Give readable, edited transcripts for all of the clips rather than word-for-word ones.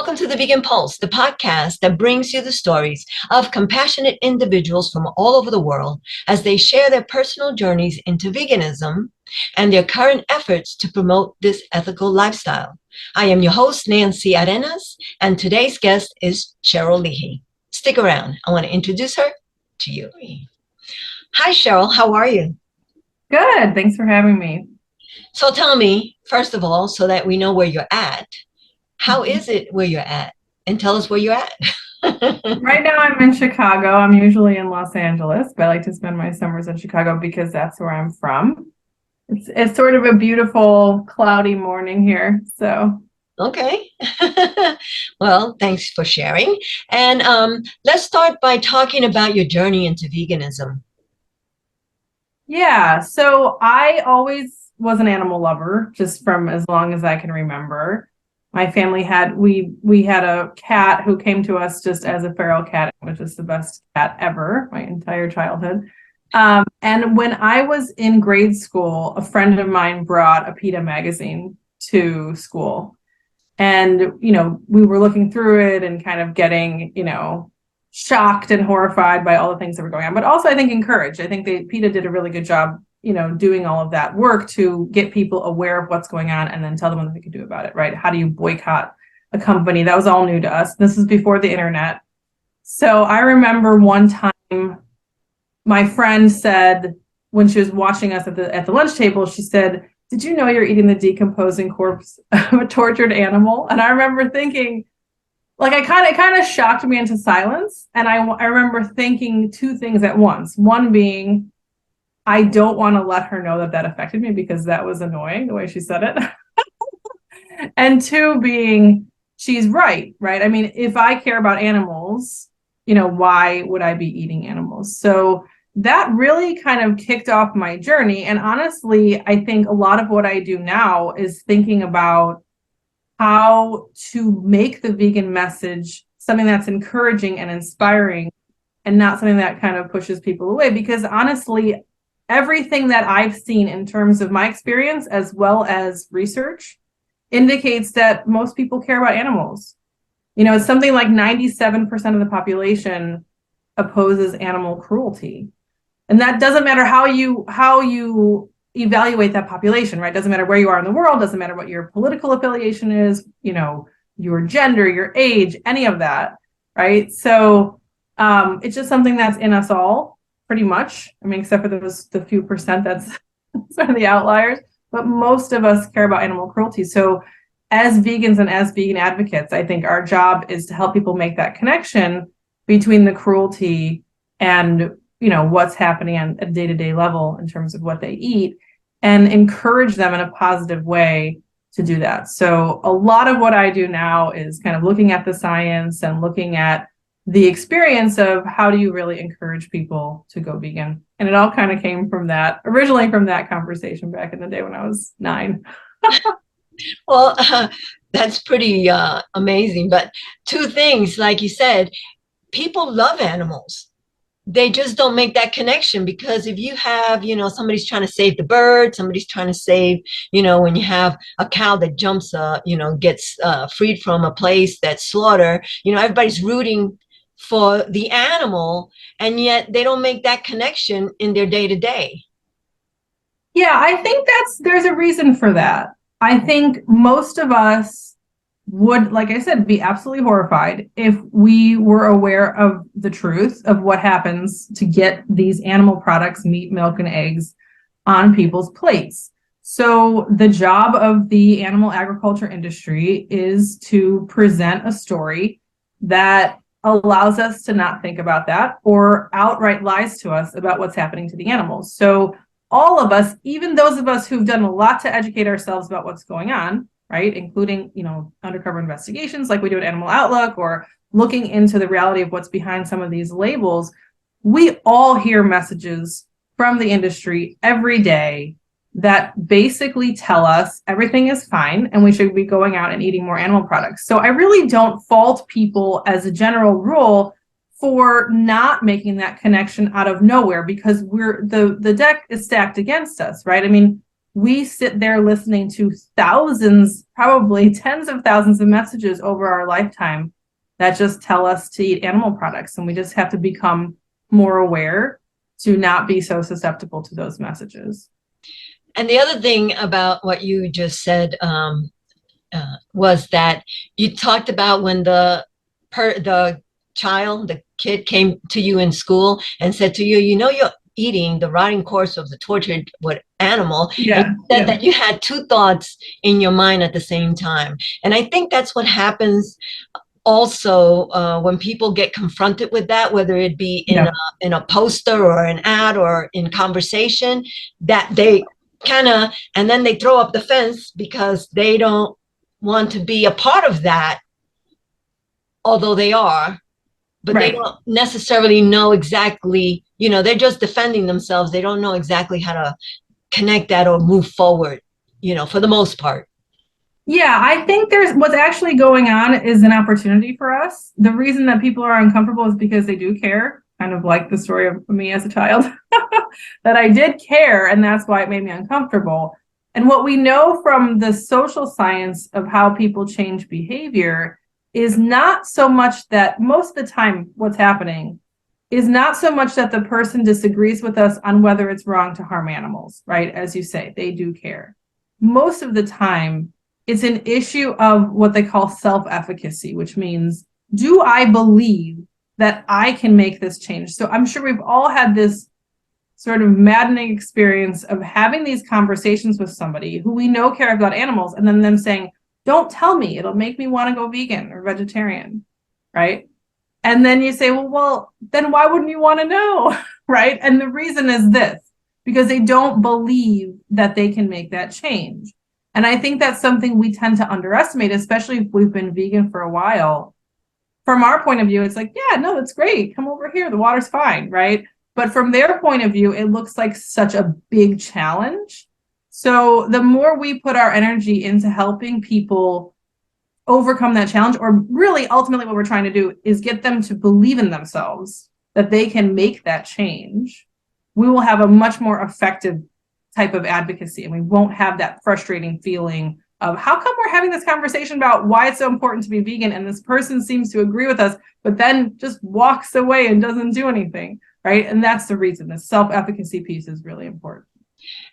Welcome to the Vegan Pulse, the podcast that brings you the stories of compassionate individuals from all over the world as they share their personal journeys into veganism and their current efforts to promote this ethical lifestyle. I am your host, Nancy Arenas, and today's guest is Cheryl Leahy. Stick around. I want to introduce her to you. Hi, Cheryl. How are you? Good. Thanks for having me. So tell me, first of all, so that we know where you're at, how Mhm. is it where you're at? And tell us where you're at. Right now I'm in Chicago. I'm usually in Los Angeles, but I like to spend my summers in Chicago because that's where I'm from. It's sort of a beautiful cloudy morning here. So Okay. Well, thanks for sharing. And let's start by talking about your journey into veganism. yeah, so I always was an animal lover just from as long as I can remember. My family had we had a cat who came to us just as a feral cat, which is the best cat ever, my entire childhood. And when I was in grade school, a friend of mine brought a PETA magazine to school. And, we were looking through it and kind of getting, shocked and horrified by all the things that were going on, but also I think encouraged. I think PETA did a really good job, doing all of that work to get people aware of what's going on and then tell them what they could do about it, right? How do you boycott a company? That was all new to us. This is before the internet. So I remember one time my friend said, when she was watching us at the lunch table, she said, "Did you know you're eating the decomposing corpse of a tortured animal?" And I remember thinking, like, it kind of shocked me into silence. And I remember thinking two things at once. One being, I don't want to let her know that affected me because that was annoying the way she said it. And two being, she's right, right? I mean, if I care about animals, why would I be eating animals? So that really kind of kicked off my journey. And honestly, I think a lot of what I do now is thinking about how to make the vegan message something that's encouraging and inspiring and not something that kind of pushes people away. Because honestly, everything that I've seen in terms of my experience as well as research indicates that most people care about animals. It's something like 97% of the population opposes animal cruelty. And that doesn't matter how you evaluate that population, right? Doesn't matter where you are in the world, doesn't matter what your political affiliation is, your gender, your age, any of that, right? So it's just something that's in us all, pretty much. I mean, except for the few percent that's sort of the outliers, but most of us care about animal cruelty. So as vegans and as vegan advocates, I think our job is to help people make that connection between the cruelty and what's happening on a day-to-day level in terms of what they eat and encourage them in a positive way to do that. So a lot of what I do now is kind of looking at the science and looking at the experience of how do you really encourage people to go vegan. And it all kind of came from originally from that conversation back in the day when I was 9. Well, that's pretty amazing. But two things, like you said, people love animals. They just don't make that connection because if you have, somebody's trying to save the bird, somebody's trying to save, when you have a cow that jumps, gets freed from a place that's slaughter, everybody's rooting for the animal, and yet they don't make that connection in their day to day. Yeah, I think there's a reason for that. I think most of us would, like I said, be absolutely horrified if we were aware of the truth of what happens to get these animal products, meat, milk, and eggs on people's plates. So the job of the animal agriculture industry is to present a story that allows us to not think about that or outright lies to us about what's happening to the animals. So all of us, even those of us who've done a lot to educate ourselves about what's going on, right, including, undercover investigations like we do at Animal Outlook or looking into the reality of what's behind some of these labels, we all hear messages from the industry every day that basically tell us everything is fine and we should be going out and eating more animal products. So I really don't fault people as a general rule for not making that connection out of nowhere because the deck is stacked against us, right? I mean, we sit there listening to thousands, probably tens of thousands of messages over our lifetime that just tell us to eat animal products. And we just have to become more aware to not be so susceptible to those messages. And the other thing about what you just said was that you talked about when the child, the kid came to you in school and said to you, you know, you're eating the rotting corpse of the tortured animal. And Yeah, you said that you had two thoughts in your mind at the same time. And I think that's what happens also when people get confronted with that, whether it be yeah, in a poster or an ad or in conversation, that they kind of, and then they throw up the fence because they don't want to be a part of that, although they are, but they right. don't necessarily know exactly, you know, they're just defending themselves. They don't know exactly how to connect that or move forward, you know, for the most part. Yeah, I think there's what's actually going on is an opportunity for us. The reason that people are uncomfortable is because they do care, kind of like the story of me as a child, that I did care, and that's why it made me uncomfortable. And what we know from the social science of how people change behavior is not so much that most of the time what's happening is not so much that the person disagrees with us on whether it's wrong to harm animals, right? As you say, they do care. Most of the time, it's an issue of what they call self-efficacy, which means, do I believe that I can make this change? So I'm sure we've all had this sort of maddening experience of having these conversations with somebody who we know cares about animals, and then them saying, don't tell me, it'll make me want to go vegan or vegetarian, right? And then you say, well, then why wouldn't you want to know, right? And the reason is this, because they don't believe that they can make that change. And I think that's something we tend to underestimate, especially if we've been vegan for a while. From our point of view, it's like, yeah, no, it's great. Come over here. The water's fine, right? But from their point of view, it looks like such a big challenge. So the more we put our energy into helping people overcome that challenge, or really ultimately what we're trying to do is get them to believe in themselves that they can make that change, we will have a much more effective type of advocacy, and we won't have that frustrating feeling of how come we're having this conversation about why it's so important to be vegan and this person seems to agree with us but then just walks away and doesn't do anything, right? And that's the reason. The self-efficacy piece is really important.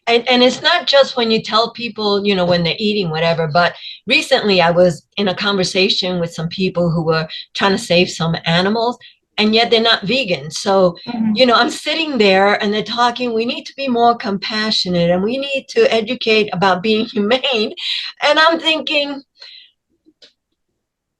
And it's not just when you tell people, you know, when they're eating whatever, but recently I was in a conversation with some people who were trying to save some animals, and yet they're not vegan. So, you know, I'm sitting there and they're talking, we need to be more compassionate and we need to educate about being humane. And I'm thinking,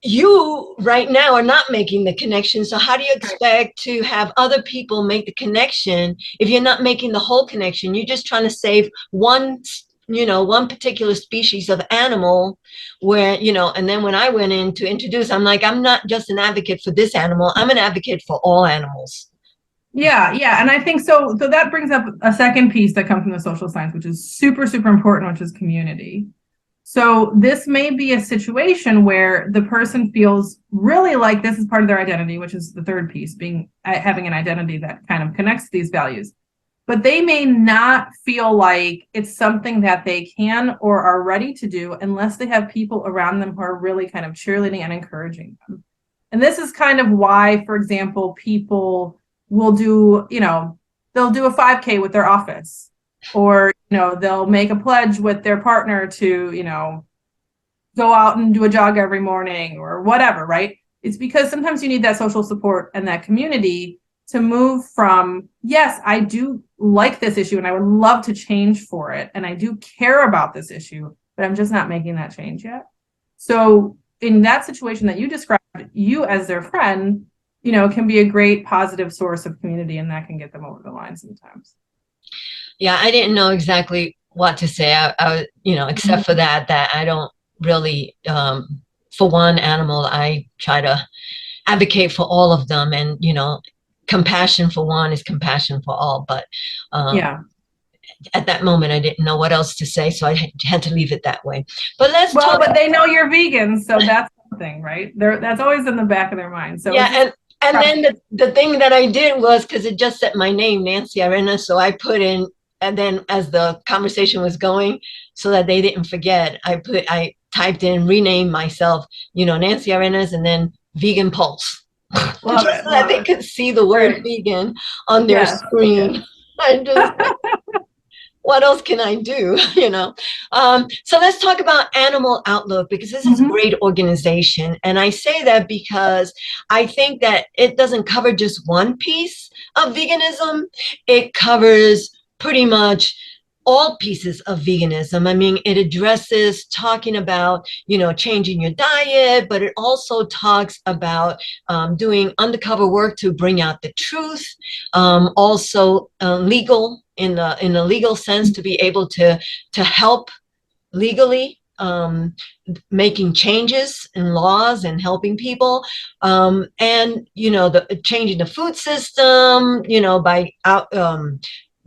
you right now are not making the connection. So how do you expect to have other people make the connection if you're not making the whole connection? You're just trying to save one, you know, one particular species of animal where, you know, and then when I went in to introduce, I'm like, I'm not just an advocate for this animal. I'm an advocate for all animals. Yeah. And I think so. So that brings up a second piece that comes from the social science, which is super, super important, which is community. So this may be a situation where the person feels really like this is part of their identity, which is the third piece, being having an identity that kind of connects these values. But they may not feel like it's something that they can or are ready to do unless they have people around them who are really kind of cheerleading and encouraging them. And this is kind of why, for example, people will do, you know, they'll do a 5K with their office, or, you know, they'll make a pledge with their partner to, you know, go out and do a jog every morning or whatever, right? It's because sometimes you need that social support and that community to move from, yes, I do like this issue and I would love to change for it, and I do care about this issue, but I'm just not making that change yet. So in that situation that you described, you as their friend, you know, can be a great positive source of community, and that can get them over the line sometimes. Yeah, I didn't know exactly what to say. You know, except for that I don't really, for one animal, I try to advocate for all of them. And, you know, compassion for one is compassion for all. But Yeah. at that moment, I didn't know what else to say. So I had to leave it that way. But let's Well, talk. but they know you're vegan, so that's something, right? That's always in the back of their mind. So Yeah. it's just And then the thing that I did was, because it just said my name, Nancy Arena. So I put in and then as the conversation was going, so that they didn't forget, I typed in, rename myself, Nancy Arenas, and then Vegan Pulse. Love Just it. so that Love they it. could see the word Great. vegan on their Yes. screen. Yes. I just what else can I do? So let's talk about Animal Outlook, because this is a Mhm. great organization. And I say that because I think that it doesn't cover just one piece of veganism. It covers pretty much all pieces of veganism. I mean, it addresses talking about, changing your diet, but it also talks about doing undercover work to bring out the truth. Also, legal in a legal sense, to be able to help legally, making changes in laws and helping people, and the changing the food system, by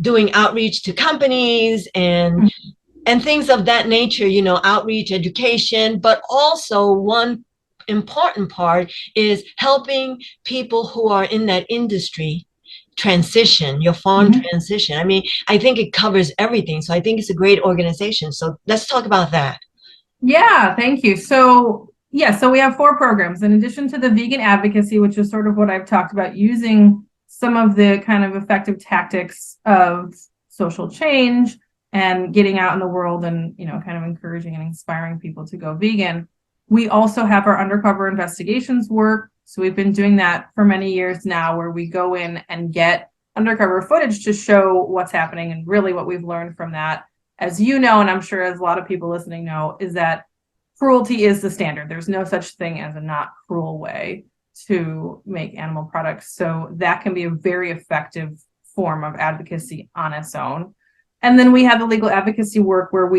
doing outreach to companies and things of that nature, outreach, education. But also, one important part is helping people who are in that industry transition, your farm Mhm. transition. I mean, I think it covers everything. So I think it's a great organization. So let's talk about that. Yeah, thank you. So, yeah, so we have 4 programs in addition to the vegan advocacy, which is sort of what I've talked about, using some of the kind of effective tactics of social change and getting out in the world and, kind of encouraging and inspiring people to go vegan. We also have our undercover investigations work. So we've been doing that for many years now, where we go in and get undercover footage to show what's happening and really what we've learned from that. As you know, and I'm sure as a lot of people listening know, is that cruelty is the standard. There's no such thing as a not cruel way to make animal products. So that can be a very effective form of advocacy on its own. And then we have the legal advocacy work, where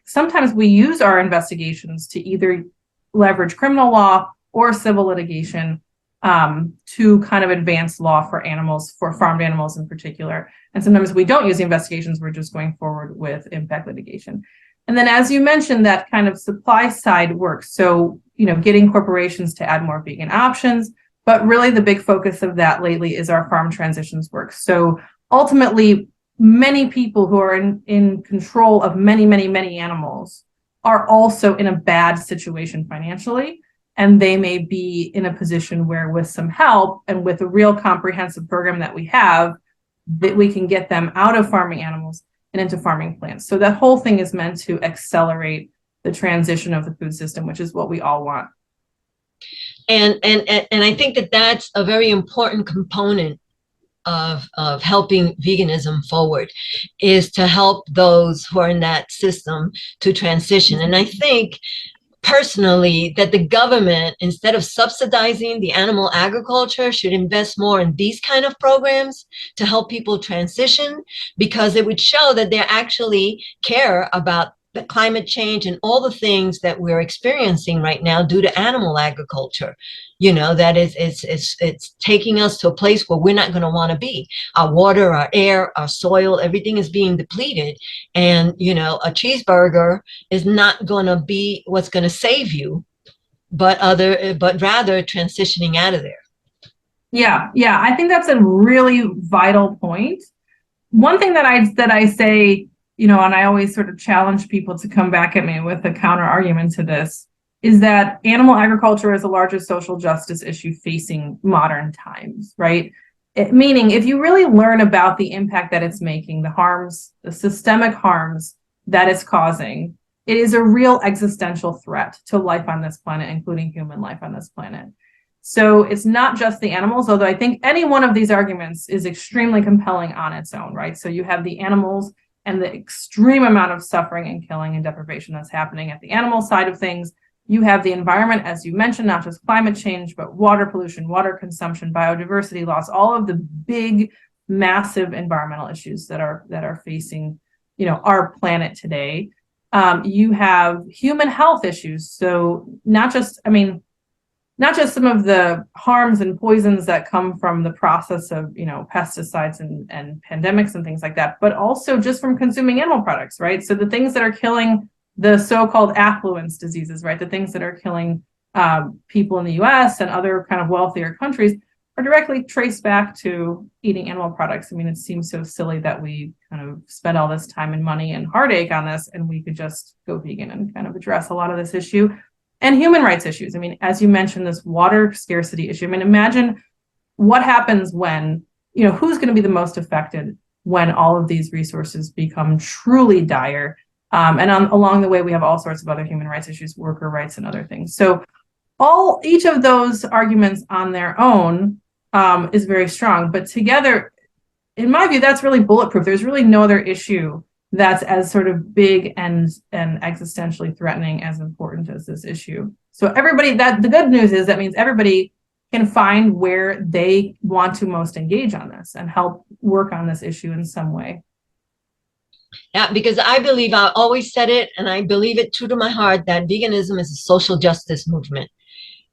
sometimes we use our investigations to either leverage criminal law or civil litigation, to kind of advance law for animals, for farmed animals in particular. And sometimes we don't use the investigations, we're just going forward with impact litigation. And then, as you mentioned, that kind of supply side work. So, getting corporations to add more vegan options, but really the big focus of that lately is our farm transitions work. So ultimately, many people who are in control of many, many, many animals are also in a bad situation financially. And they may be in a position where, with some help and with a real comprehensive program that we have, that we can get them out of farming animals and into farming plants. So that whole thing is meant to accelerate the transition of the food system, which is what we all want. And I think that that's a very important component of helping veganism forward, is to help those who are in that system to transition. And I think personally that the government, instead of subsidizing the animal agriculture, should invest more in these kind of programs to help people transition, because it would show that they actually care about the climate change and all the things that we're experiencing right now due to animal agriculture. That it's taking us to a place where we're not going to want to be. Our water, our air, our soil, everything is being depleted. And a cheeseburger is not going to be what's going to save you, but rather transitioning out of there. Yeah, I think that's a really vital point. One thing that I say, and I always sort of challenge people to come back at me with a counter argument to this, is that animal agriculture is the largest social justice issue facing modern times, right? Meaning, if you really learn about the impact that it's making, the harms, the systemic harms that it's causing, it is a real existential threat to life on this planet, including human life on this planet. So it's not just the animals, although I think any one of these arguments is extremely compelling on its own, right? So you have the animals and the extreme amount of suffering and killing and deprivation that's happening at the animal side of things. You have the environment, as you mentioned, not just climate change, but water pollution, water consumption, biodiversity loss, all of the big, massive environmental issues that are facing, our planet today. You have human health issues. So not just some of the harms and poisons that come from the process of, pesticides and pandemics and things like that, but also just from consuming animal products, right? So the things that are killing the so-called affluence diseases, right? The things that are killing people in the US and other kind of wealthier countries are directly traced back to eating animal products. I mean, it seems so silly that we kind of spend all this time and money and heartache on this, and we could just go vegan and kind of address a lot of this issue and human rights issues. I mean, as you mentioned, this water scarcity issue. I mean, imagine what happens when, who's going to be the most affected when all of these resources become truly dire. Along the way, we have all sorts of other human rights issues, worker rights, and other things. So each of those arguments on their own is very strong, but together, in my view, that's really bulletproof. There's really no other issue that's as sort of big and existentially threatening as important as this issue. So the good news is that means everybody can find where they want to most engage on this and help work on this issue in some way. Yeah, because I believe, I always said it, and I believe it true to my heart, that veganism is a social justice movement.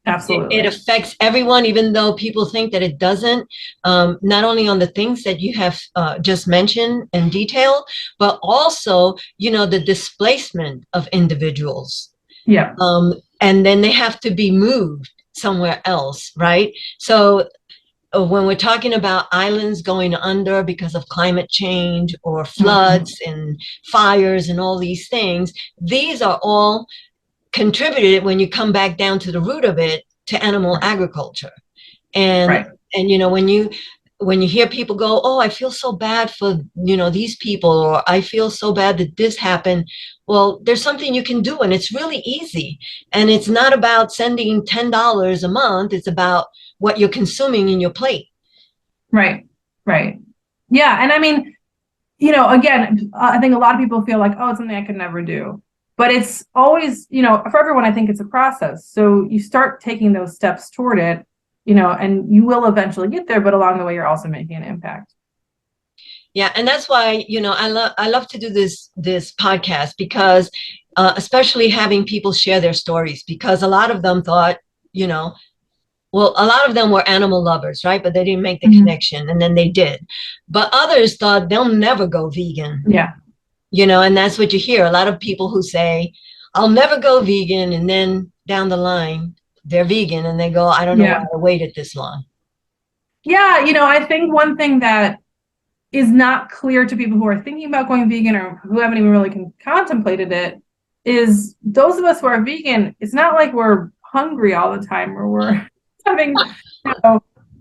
Absolutely. It affects everyone, even though people think that it doesn't, not only on the things that you have just mentioned in detail, but also, the displacement of individuals. Yeah. And then they have to be moved somewhere else, right? So when we're talking about islands going under because of climate change or floods and fires and all these things, these are all contributed, when you come back down to the root of it, to animal agriculture. And when you hear people go, oh, I feel so bad for these people, or I feel so bad that this happened, well, there's something you can do, and it's really easy. And it's not about sending $10 a month, it's about what you're consuming in your plate. Right. Yeah. And I mean, again, I think a lot of people feel like, oh, it's something I could never do. But it's always, for everyone, I think it's a process. So you start taking those steps toward it, and you will eventually get there. But along the way, you're also making an impact. Yeah, and that's why, I love to do this podcast, because especially having people share their stories, because a lot of them thought, well, a lot of them were animal lovers, right? But they didn't make the connection, and then they did. But others thought they'll never go vegan. Yeah. And that's what you hear. A lot of people who say, I'll never go vegan. And then down the line, they're vegan and they go, I don't know why I waited this long. Yeah. I think one thing that is not clear to people who are thinking about going vegan or who haven't even really contemplated it is those of us who are vegan, it's not like we're hungry all the time, or we're having,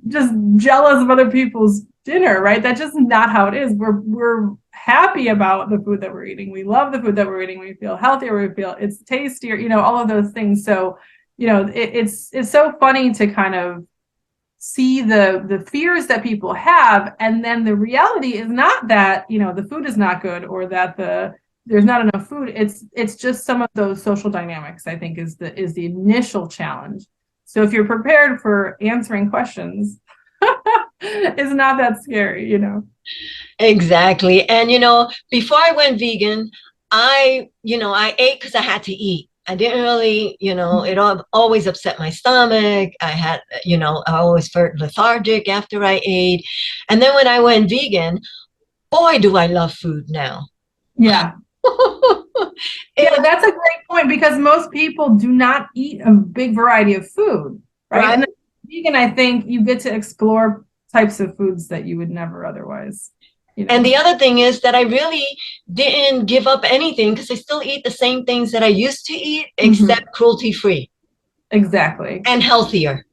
just jealous of other people's dinner, right? That's just not how it is. We're happy about the food that we're eating. We love the food that we're eating. We feel healthier. We feel it's tastier, all of those things. So, it's so funny to kind of see the fears that people have. And then the reality is not that, the food is not good, or that there's not enough food. It's just some of those social dynamics, I think, is the initial challenge. So if you're prepared for answering questions, it's not that scary, Exactly. And, before I went vegan, I ate because I had to eat. I didn't really, it always upset my stomach. I had, I always felt lethargic after I ate. And then when I went vegan, boy, do I love food now. Yeah. Yeah, that's a great point, because most people do not eat a big variety of food, right? And then vegan, I think you get to explore types of foods that you would never otherwise. And the other thing is that I really didn't give up anything, because I still eat the same things that I used to eat, except cruelty-free. Exactly. And healthier.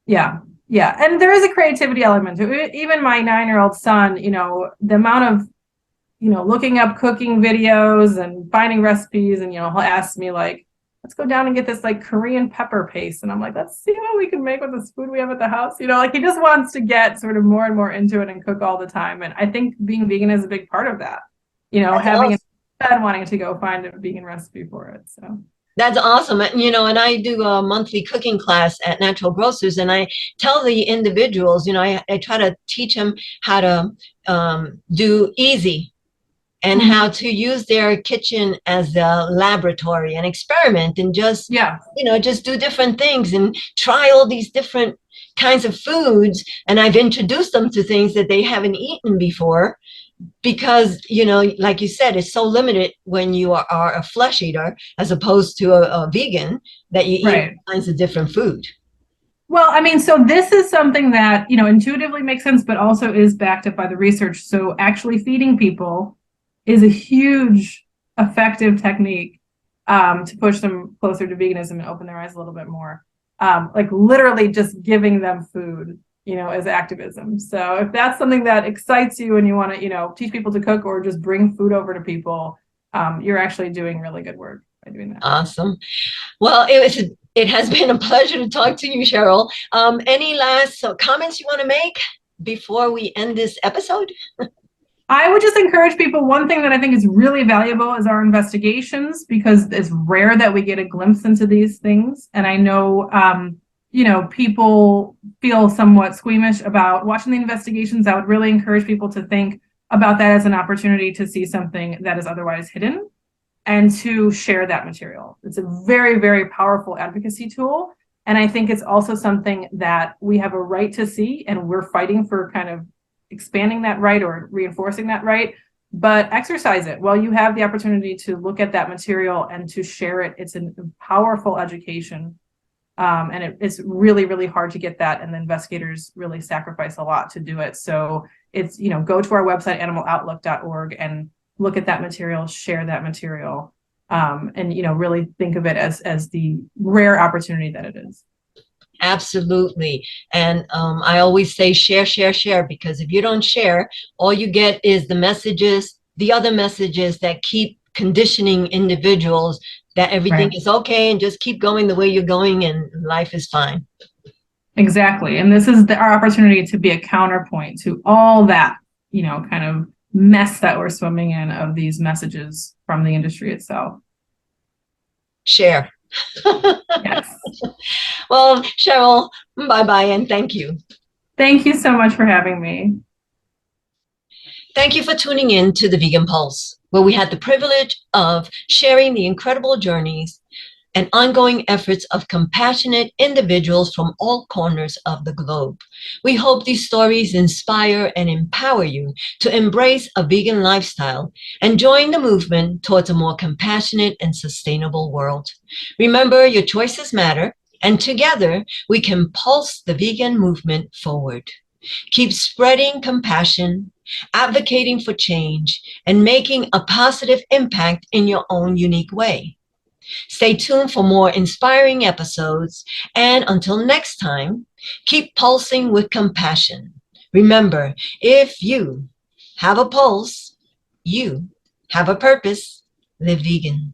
Yeah. Yeah. And there is a creativity element to it. Even my 9-year-old son, the amount of, looking up cooking videos and finding recipes, and, he'll ask me like, let's go down and get this like Korean pepper paste. And I'm like, let's see what we can make with this food we have at the house. Like he just wants to get sort of more and more into it and cook all the time. And I think being vegan is a big part of that, having and wanting to go find a vegan recipe for it. So that's awesome. And I do a monthly cooking class at Natural Grocers, and I tell the individuals, I try to teach them how to do easy, and how to use their kitchen as a laboratory and experiment, and just do different things and try all these different kinds of foods. And I've introduced them to things that they haven't eaten before, because, like you said, it's so limited when you are a flesh eater as opposed to a vegan, that you eat all kinds of different food. Well, I mean, so this is something that, intuitively makes sense, but also is backed up by the research. So actually feeding people is a huge effective technique to push them closer to veganism and open their eyes a little bit more. Like literally just giving them food, is activism. So if that's something that excites you and you want to, teach people to cook or just bring food over to people, you're actually doing really good work by doing that. Awesome. Well, it has been a pleasure to talk to you, Cheryl. Any last comments you want to make before we end this episode? I would just encourage people. One thing that I think is really valuable is our investigations, because it's rare that we get a glimpse into these things. And I know, people feel somewhat squeamish about watching the investigations. I would really encourage people to think about that as an opportunity to see something that is otherwise hidden and to share that material. It's a very, very powerful advocacy tool. And I think it's also something that we have a right to see, and we're fighting for kind of expanding that right or reinforcing that right. But exercise it while you have the opportunity to look at that material and to share it. It's a powerful education. And it's really, really hard to get that. And the investigators really sacrifice a lot to do it. So it's, go to our website, animaloutlook.org, and look at that material, share that material, and, really think of it as the rare opportunity that it is. Absolutely. And I always say share, share, share, because if you don't share, all you get is the other messages that keep conditioning individuals that everything Right. is okay and just keep going the way you're going and life is fine. Exactly. And this is our opportunity to be a counterpoint to all that, kind of mess that we're swimming in of these messages from the industry itself. Share. Yes. Well, Cheryl, bye-bye and thank you. Thank you so much for having me. Thank you for tuning in to the Vegan Pulse, where we had the privilege of sharing the incredible journeys and ongoing efforts of compassionate individuals from all corners of the globe. We hope these stories inspire and empower you to embrace a vegan lifestyle and join the movement towards a more compassionate and sustainable world. Remember, your choices matter, and together we can pulse the vegan movement forward. Keep spreading compassion, advocating for change, and making a positive impact in your own unique way. Stay tuned for more inspiring episodes, and until next time, keep pulsing with compassion. Remember, if you have a pulse, you have a purpose. Live vegan.